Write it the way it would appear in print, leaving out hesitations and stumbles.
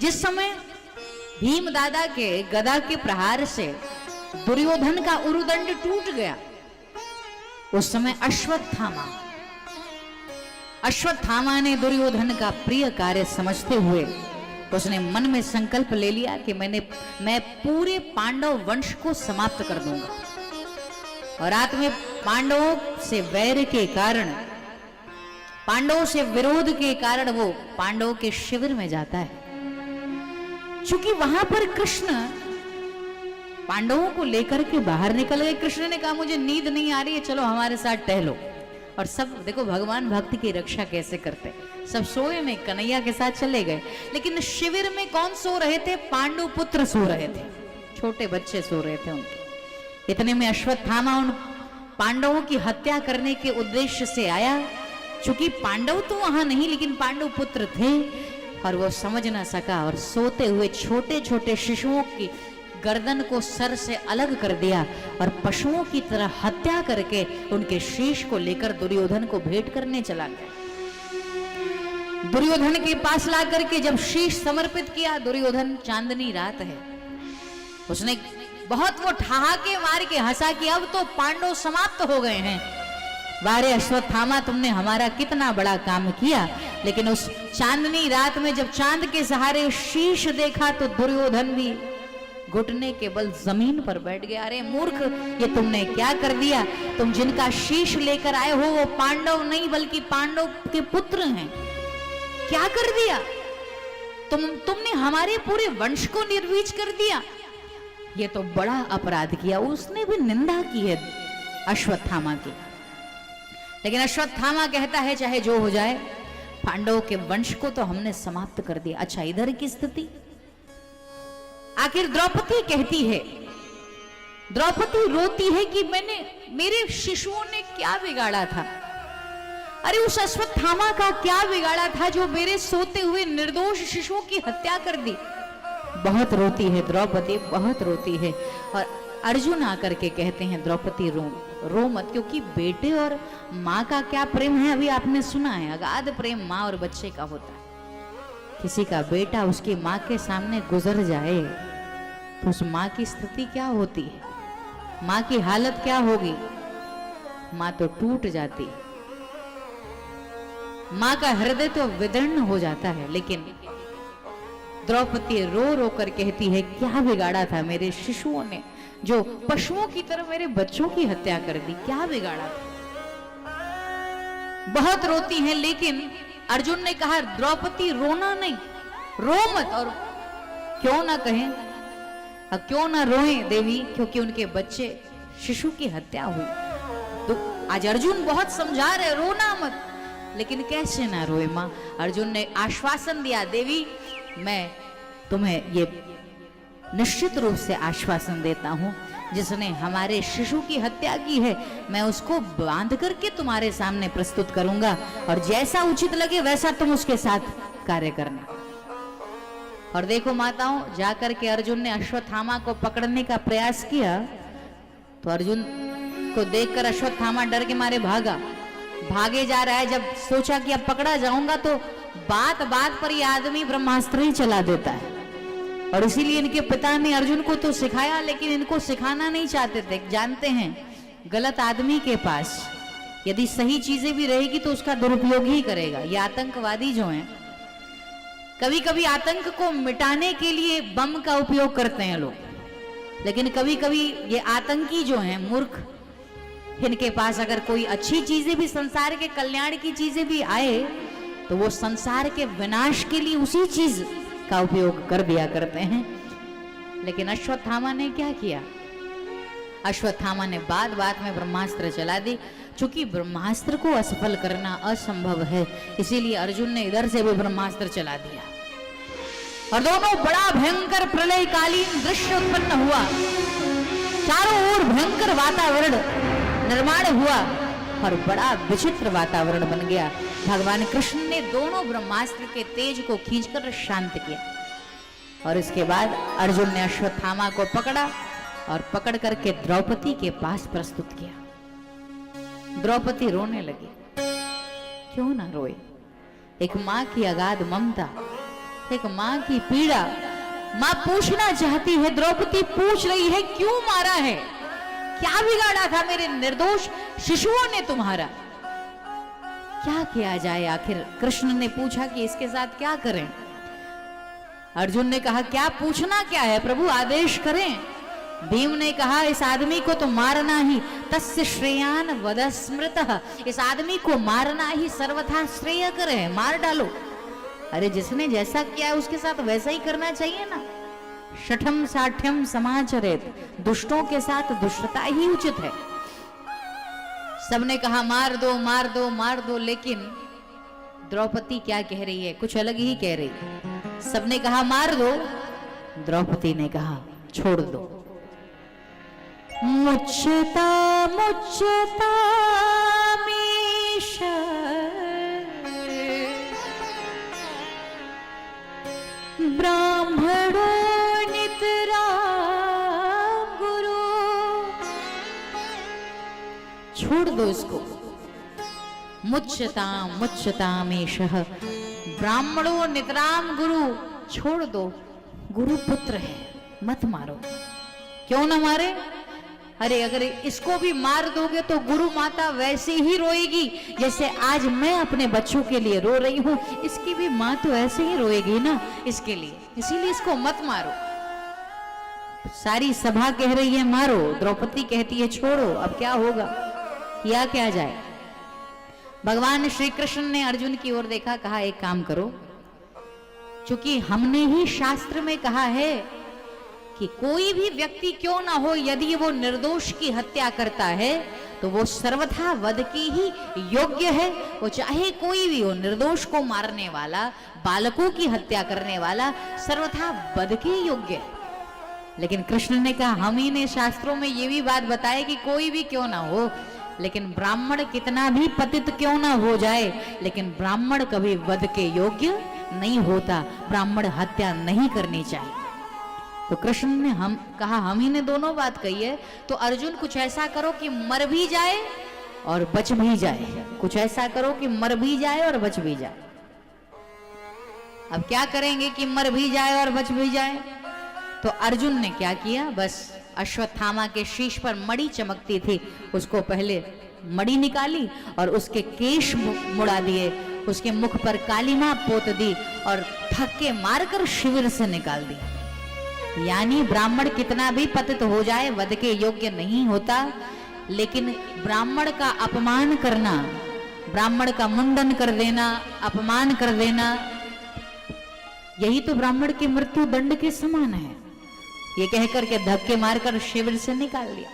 जिस समय भीम दादा के गदा के प्रहार से दुर्योधन का उरुदंड टूट गया, उस समय अश्वत्थामा ने दुर्योधन का प्रिय कार्य समझते हुए उसने मन में संकल्प ले लिया कि मैं पूरे पांडव वंश को समाप्त कर दूंगा। और रात में पांडवों से वैर के कारण, पांडवों से विरोध के कारण वो पांडवों के शिविर में जाता है। चूंकि वहां पर कृष्ण पांडवों को लेकर के बाहर निकल गए। कृष्ण ने कहा मुझे नींद नहीं आ रही है, चलो हमारे साथ टहलो। और सब देखो भगवान भक्ति की रक्षा कैसे करते, सब सोए में कन्हैया के साथ चले गए। लेकिन शिविर में कौन सो रहे थे? पांडु पुत्र सो रहे थे, छोटे बच्चे सो रहे थे उनके। इतने में अश्वत्थामा उन पांडवों की हत्या करने के उद्देश्य से आया। चूंकि पांडव तो वहां नहीं, लेकिन पांडु पुत्र थे और वो समझ ना सका और सोते हुए छोटे छोटे शिशुओं की गर्दन को सर से अलग कर दिया और पशुओं की तरह हत्या करके उनके शीश को लेकर दुर्योधन को भेंट करने चला गया। दुर्योधन के पास ला करके जब शीश समर्पित किया, दुर्योधन, चांदनी रात है, उसने बहुत वो ठहाके मार के हंसा कि अब तो पांडव समाप्त हो गए हैं। वारे अश्वत्थामा, तुमने हमारा कितना बड़ा काम किया। लेकिन उस चांदनी रात में जब चांद के सहारे शीश देखा तो दुर्योधन भी घुटने के बल जमीन पर बैठ गया। अरे मूर्ख, ये तुमने क्या कर दिया? तुम जिनका शीश लेकर आए हो वो पांडव नहीं बल्कि पांडव के पुत्र हैं। क्या कर दिया तुमने? हमारे पूरे वंश को निर्वीज कर दिया। ये तो बड़ा अपराध किया। उसने भी निंदा की है अश्वत्थामा की। लेकिन अश्वत्थामा कहता है चाहे जो हो जाए, पांडवों के वंश को तो हमने समाप्त कर दिया। अच्छा, इधर की स्थिति आखिर द्रौपदी कहती है, द्रौपदी रोती है कि मेरे शिशुओं ने क्या बिगाड़ा था? अरे उस अश्वत्थामा का क्या बिगाड़ा था जो मेरे सोते हुए निर्दोष शिशुओं की हत्या कर दी? बहुत रोती है द्रौपदी, बहुत रोती है। और अर्जुन आकर के कहते हैं द्रौपदी रो मत, क्योंकि बेटे और माँ का क्या प्रेम है अभी आपने सुना है। अगाध प्रेम माँ और बच्चे का होता है। किसी का बेटा उसकी माँ के सामने गुजर जाए तो उस माँ की स्थिति क्या होती है, माँ की हालत क्या होगी? माँ तो टूट जाती है, माँ का हृदय तो विदीर्ण हो जाता है। लेकिन द्रौपदी रो रो कर कहती है क्या बिगाड़ा था मेरे शिशुओं ने, जो पशुओं की तरह मेरे बच्चों की हत्या कर दी? क्या बिगाड़ा था? बहुत रोती हैं। लेकिन अर्जुन ने कहा द्रौपदी रोना नहीं, रो मत। और क्यों ना कहें, क्यों ना रोएं देवी, क्योंकि उनके बच्चे शिशु की हत्या हुई। तो आज अर्जुन बहुत समझा रहे रोना मत, लेकिन कैसे ना रोए मां? अर्जुन ने आश्वासन दिया, देवी मैं तुम्हें ये निश्चित रूप से आश्वासन देता हूं, जिसने हमारे शिशु की हत्या की है मैं उसको बांध करके तुम्हारे सामने प्रस्तुत करूंगा और जैसा उचित लगे वैसा तुम उसके साथ कार्य करना। और देखो माताओं, जाकर के अर्जुन ने अश्वत्थामा को पकड़ने का प्रयास किया तो अर्जुन को देखकर अश्वत्थामा डर के मारे भागे जा रहा है। जब सोचा कि अब पकड़ा जाऊंगा तो बात बात पर ये आदमी ब्रह्मास्त्र ही चला देता है। और इसीलिए इनके पिता ने अर्जुन को तो सिखाया, लेकिन इनको सिखाना नहीं चाहते थे। जानते हैं गलत आदमी के पास यदि सही चीजें भी रहेगी तो उसका दुरुपयोग ही करेगा। ये आतंकवादी जो हैं, कभी कभी आतंक को मिटाने के लिए बम का उपयोग करते हैं लोग, लेकिन कभी कभी ये आतंकी जो हैं मूर्ख, इनके पास अगर कोई अच्छी चीजें भी, संसार के कल्याण की चीजें भी आए तो वो संसार के विनाश के लिए उसी चीज का उपयोग कर दिया करते हैं। लेकिन अश्वत्थामा ने क्या किया? अश्वत्थामा ने बात बात में ब्रह्मास्त्र चला दी। चूंकि ब्रह्मास्त्र को असफल करना असंभव है, इसीलिए अर्जुन ने इधर से भी ब्रह्मास्त्र चला दिया और दोनों बड़ा भयंकर प्रलयकालीन दृश्य उत्पन्न हुआ। चारों ओर भयंकर वातावरण निर्माण हुआ और बड़ा विचित्र वातावरण बन गया। भगवान कृष्ण ने दोनों ब्रह्मास्त्र के तेज को खींचकर शांत किया और इसके बाद अर्जुन ने अश्वत्थामा को पकड़ा और पकड़ करके द्रौपदी के पास प्रस्तुत किया। द्रौपदी रोने लगी। क्यों ना रोए? एक मां की अगाध ममता, एक माँ की पीड़ा। माँ पूछना चाहती है, द्रौपदी पूछ रही है क्यों मारा है, क्या बिगाड़ा था मेरे निर्दोष शिशुओं ने तुम्हारा, क्या किया जाए। आखिर कृष्ण ने पूछा कि इसके साथ क्या करें। अर्जुन ने कहा क्या पूछना क्या है प्रभु, आदेश करें। भीम ने कहा इस आदमी को तो मारना ही, तस्य श्रेयान वद स्मृतः, इस आदमी को मारना ही सर्वथा श्रेयकर है, मार डालो। अरे जिसने जैसा किया है उसके साथ वैसा ही करना चाहिए ना। शठम साठ्यम समाचरेत, दुष्टों के साथ दुष्टता ही उचित है। सबने कहा मार दो मार दो मार दो, लेकिन द्रौपदी क्या कह रही है, कुछ अलग ही कह रही। सबने कहा मार दो, द्रौपदी ने कहा छोड़ दो। मुच्यता मुच्यता मीश ब्राह्मणो नितरा गुरु, छोड़ दो इसको। मुच्यताम मुच्यतामेशः ब्राह्मणो नितराम गुरु, छोड़ दो, गुरु पुत्र है, मत मारो। क्यों ना मारे, अरे अगर इसको भी मार दोगे तो गुरु माता वैसे ही रोएगी जैसे आज मैं अपने बच्चों के लिए रो रही हूं, इसकी भी माँ तो ऐसे ही रोएगी ना इसके लिए, इसीलिए इसको मत मारो। सारी सभा कह रही है मारो, द्रौपदी कहती है छोड़ो, अब क्या होगा, किया क्या जाए। भगवान श्री कृष्ण ने अर्जुन की ओर देखा, कहा एक काम करो, चूंकि हमने ही शास्त्र में कहा है कि कोई भी व्यक्ति क्यों ना हो, यदि वो निर्दोष की हत्या करता है तो वो सर्वथा वध की ही योग्य है। वो चाहे कोई भी हो, निर्दोष को मारने वाला, बालकों की हत्या करने वाला सर्वथा वध के योग्य है। लेकिन कृष्ण ने कहा हम ही ने शास्त्रों में ये भी बात बताई कि कोई भी क्यों ना हो, लेकिन ब्राह्मण कितना भी पतित क्यों ना हो जाए, लेकिन ब्राह्मण कभी वध के योग्य नहीं होता, ब्राह्मण हत्या नहीं करनी चाहिए। तो कृष्ण ने हम कहा हम ही ने दोनों बात कही है, तो अर्जुन कुछ ऐसा करो कि मर भी जाए और बच भी जाए, कुछ ऐसा करो कि मर भी जाए और बच भी जाए। अब क्या करेंगे कि मर भी जाए और बच भी जाए। तो अर्जुन ने क्या किया, बस अश्वत्थामा के शीश पर मणि चमकती थी, उसको पहले मणि निकाली और उसके केश मुड़ा दिए, उसके मुख पर कालीमा पोत दी और धक्के मारकर शिविर से निकाल दी। यानी ब्राह्मण कितना भी पतित हो जाए वध के योग्य नहीं होता, लेकिन ब्राह्मण का अपमान करना, ब्राह्मण का मुंडन कर देना, अपमान कर देना, यही तो ब्राह्मण के मृत्यु दंड के समान है। ये कहकर के धक्के मारकर शिविर से निकाल दिया।